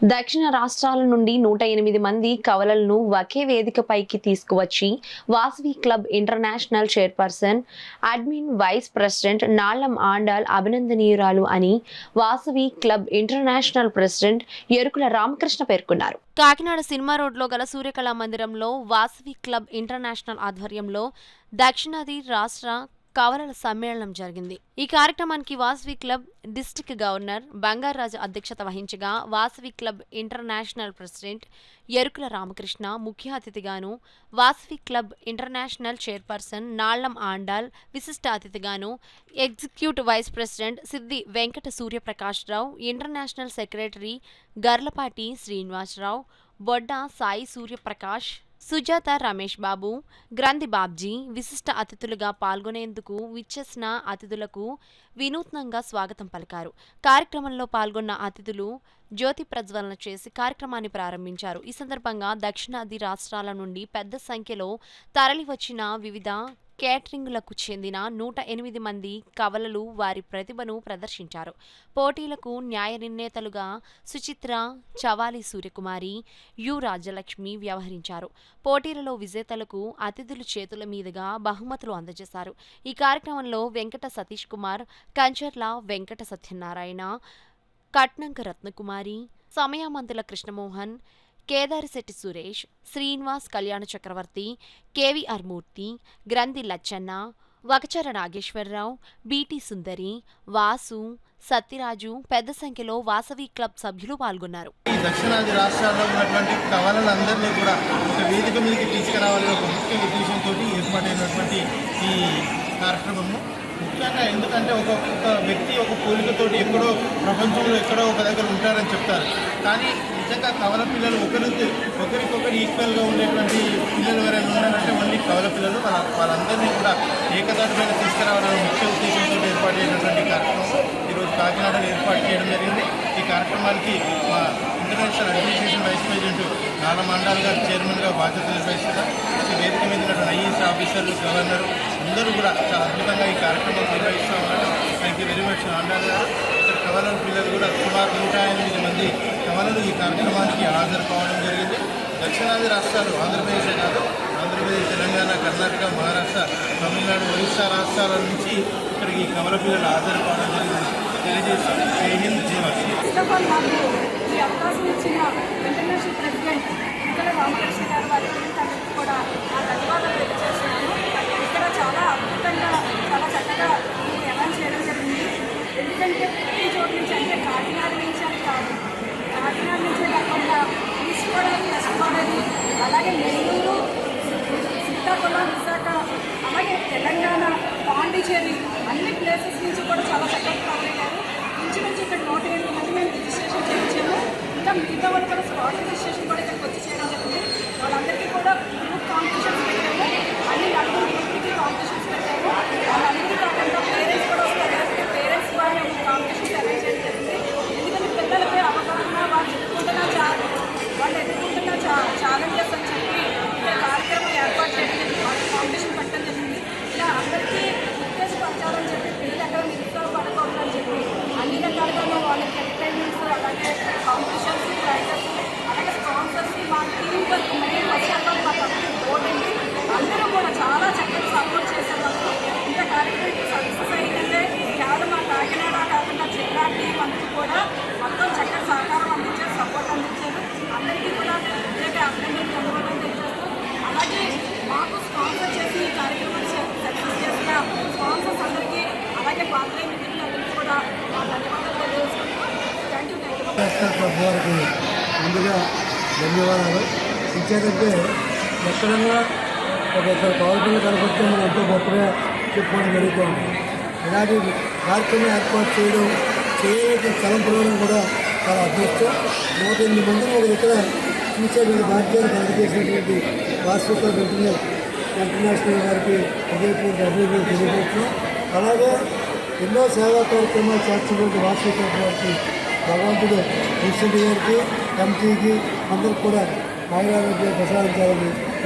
దక్షిణ రాష్ట్రాల నుండి 108 మంది కవలలను ఒకే వేదికపైకి తీసుకువచ్చి Vasavi club international chairperson, admin vice president Nallam Andal అభినందనీయురాలు అని Vasavi club international president Erukula Ramakrishna పేర్కొన్నారు. కాకినాడ సినిమా రోడ్లో గల సూర్యకళా మందిరంలో వాసవి క్లబ్ ఇంటర్నేషనల్ ఆధ్వర్యంలో దక్షిణాది రాష్ట్ర కవలల సమ్మేళనం జరిగింది. ఈ కార్యక్రమానికి Vasavi club district governor Bangaraju అధ్యక్షత వహించగా Vasavi club international president Erukula Ramakrishna ముఖ్య అతిథిగాను, Vasavi club international chairperson Nallam Andal విశిష్ట అతిథిగాను, executive vice president Siddi Venkata Suryaprakashrao, international secretary Garlapati Srinivasarao, Bodda Sai Suryaprakash, Sujatha Ramesh Babu, Granthi Babji విశిష్ట అతిథులుగా పాల్గొనేందుకు విచ్చేసిన అతిథులకు వినూత్నంగా స్వాగతం పలికారు. కార్యక్రమంలో పాల్గొన్న అతిథులు జ్యోతి ప్రజ్వలన చేసి కార్యక్రమాన్ని ప్రారంభించారు. ఈ సందర్భంగా దక్షిణాది రాష్ట్రాల నుండి పెద్ద సంఖ్యలో తరలివచ్చిన వివిధ కేటరింగులకు చెందిన 108 మంది కవలలు వారి ప్రతిభను ప్రదర్శించారు. పోటీలకు న్యాయ నిర్ణేతలుగా సుచిత్ర, చవాలి సూర్యకుమారి, యు రాజ్యలక్ష్మి వ్యవహరించారు. పోటీలలో విజేతలకు అతిథుల చేతుల మీదుగా బహుమతులు అందజేశారు. ఈ కార్యక్రమంలో వెంకట సతీష్ కుమార్, కంచర్ల వెంకట సత్యనారాయణ, కట్నంక రత్నకుమారి, సమయామంతుల కృష్ణమోహన్, కేదారిశెట్టి సురేష్, శ్రీనివాస్ కళ్యాణ చక్రవర్తి, కేవీఆర్ మూర్తి, గ్రంథి లచ్చన్న, వకచర నాగేశ్వరరావు, బీటీ సుందరి, వాసు, సత్యరాజు పెద్ద సంఖ్యలో వాసవి క్లబ్ సభ్యులు పాల్గొన్నారు. దక్షిణాది రాష్ట్రాల్లో ఉన్నటువంటి కవలలందరినీ కూడా ఒక వేదిక మీదకి తీసుకురావాలని ఒక ముఖ్య ఉద్దేశంతో ఏర్పాటైనటువంటి ఈ కార్యక్రమము. ముఖ్యంగా ఎందుకంటే ఒక వ్యక్తి ఒక పోలికతోటి ఎక్కడో ప్రపంచంలో ఎక్కడో ఒక దగ్గర ఉంటారని చెప్తారు. కానీ నిజంగా కవల పిల్లలు ఒకరికొకరు ఈక్వల్గా ఉండేటువంటి పిల్లలు ఎవరైనా ఉన్నారంటే మళ్ళీ కవల పిల్లలు వాళ్ళందరినీ కూడా ఏకదాటిపైన తీసుకురావాలనే ముఖ్య ఉద్దేశంతో ఏర్పాటైనటువంటి కార్యక్రమం ఈరోజు కాకినాడలో ఏర్పాటు చేయడం జరిగింది. ఈ కార్యక్రమానికి మా international administration vice president Nallam Andal గారు చైర్మన్గా బాధ్యతలు నిర్వహిస్తున్నారు. వేదిక మీద ఉన్నటువంటి ఐఏఎస్ ఆఫీసర్లు, గవర్నరు అందరూ కూడా చాలా అద్భుతంగా ఈ కార్యక్రమం నిర్వహిస్తూ ఉన్నారు. Thank you very much Andal గారు. ఇక్కడ కవలల పిల్లలు కూడా సుమారు 108 మంది కవలలు ఈ కార్యక్రమానికి హాజరు కావడం జరిగింది. దక్షిణాది రాష్ట్రాలు ఆంధ్రప్రదేశ్ కాదు, ఆంధ్రప్రదేశ్, తెలంగాణ, కర్ణాటక, మహారాష్ట్ర, తమిళనాడు, ఒరిస్సా రాష్ట్రాల నుంచి ఇక్కడికి ఈ కవల పిల్లలు హాజరు కావడం జరిగింది. తెలియజేస్తాం. జై హింద్, జై వాసవి. ఈ అవకాశం ఇచ్చిన ఇంటర్నేషనల్ ప్రెసిడెంట్ ఎరుకుల రామకృష్ణ గారు వారికి కూడా ఆ ధన్యవాదాలు తెలియజేస్తున్నాను. ఇక్కడ చాలా అద్భుతంగా చాలా చక్కగా అనౌన్స్ చేయడం జరిగింది. ఎందుకంటే ప్రతి చోటు నుంచి అంటే కాకినాడ నుంచి అని కాదు, కాకినాడ నుంచే కాకుండా ఈస్ట్ గోదావరి, వెస్ట్ గోదావరి, అలాగే నెల్లూరు, శ్రీకాకుళం, విశాఖ, అలాగే తెలంగాణ, పాండిచేరి అన్ని ప్లేసెస్ నుంచి కూడా చాలా చక్కగా పాల్గొన్నారు. ఇంచుమించి ఇక్కడ 108 మంది మేము రిజిస్ట్రేషన్ చేయించాము. ఇంకా మిగతా వాళ్ళు కూడా స్పాట్ రిజిస్ట్రేషన్ కూడా ఇక్కడికి వచ్చి చేయడం జరిగింది. వాళ్ళందరికీ కూడా గ్రూప్ కాంపిటీషన్స్ పెట్టాము. అన్ని నలుగురు గ్రూప్కి కాంపిటీషన్స్ పెట్టాము. వాళ్ళందరికీ కాకుండా పేరెంట్స్ కూడా వస్తారు. పేరెంట్స్ కూడా మేము కాంపిటీషన్స్ అరేంజ్ చేయడం జరిగింది. ఎందుకంటే పిల్లలపై అవగాహన, వాళ్ళు ఎదుర్కొంటున్న ఛాలెంజెస్ అని చెప్పి ఇక్కడ కార్యక్రమం ఏర్పాటు చేయడం జరిగింది. వాళ్ళకి కాంపిటీషన్ పెట్టడం జరిగింది. ఇలా అందరికీ ఉద్దేశపరచాలని చెప్పి పిల్లలు ఎక్కడ నిరుత్సాహపడకూడదని చెప్పి అన్ని రకాలుగా వాళ్ళకి ఎంటర్టైన్మెంట్స్, అలాగే కాంపిటీషన్స్, ప్రైజెస్, అలాగే స్పాన్సర్స్, మా టీం వర్క్ మెయిన్ వచ్చేవాళ్ళు మా కంపెనీ బోర్డు ఉంది. అందరూ కూడా చాలా చక్కగా సపోర్ట్ చేసేవాళ్ళు. ఇంత కార్యక్రమానికి సక్సెస్ అయిందంటే కేవలం మా కాకినాడ కాకుండా జిల్లా టీం అందరూ కూడా మొత్తం చక్కగా సహకారం అందించారు, సపోర్ట్ అందించారు. అందరికీ కూడా ప్రత్యేక అభినందనలు ధన్యవాదాలు తెలియజేస్తూ, అలాగే మాకు స్పాన్సర్ చేసి ఈ కార్యక్రమాన్ని సక్సెస్ చేసిన స్పాన్సర్స్ అందరికీ, అలాగే పాత్ర మిత్రులందరికీ కూడా మా ధన్యవాదాలు తెలియజేసుకుంటున్నాం. Thank you. వారికి ముందుగా ధన్యవాదాలు. ఇచ్చేదంటే ఎక్కడన్నా ఒక కవలపిల్ల కనపడితే మనం ఎంతో గొప్పగా చెప్పుకోవడం జరుగుతుంది. ఇలాంటి కార్యక్రమం ఏర్పాటు చేయడానికి స్థలం పొందడం కూడా చాలా అదృష్టం. 108 మందిని ఒక దగ్గర చూసేటువంటి బాధ్యతలు కలిగేసినటువంటి వాసవి ఇంటర్నేషనల్ గారికి హృదయపూర్వక అభివృద్ధి తెలియజేస్తున్నాం. అలాగే ఎన్నో సేవా కార్యక్రమాలు చేస్తున్నటువంటి వాసవి గారికి భగవంతుడు ప్రెసిడెంట్ గారికి, కమిటీకి అందరికి కూడా ఆయురారోగ్యం ప్రసాదించాలని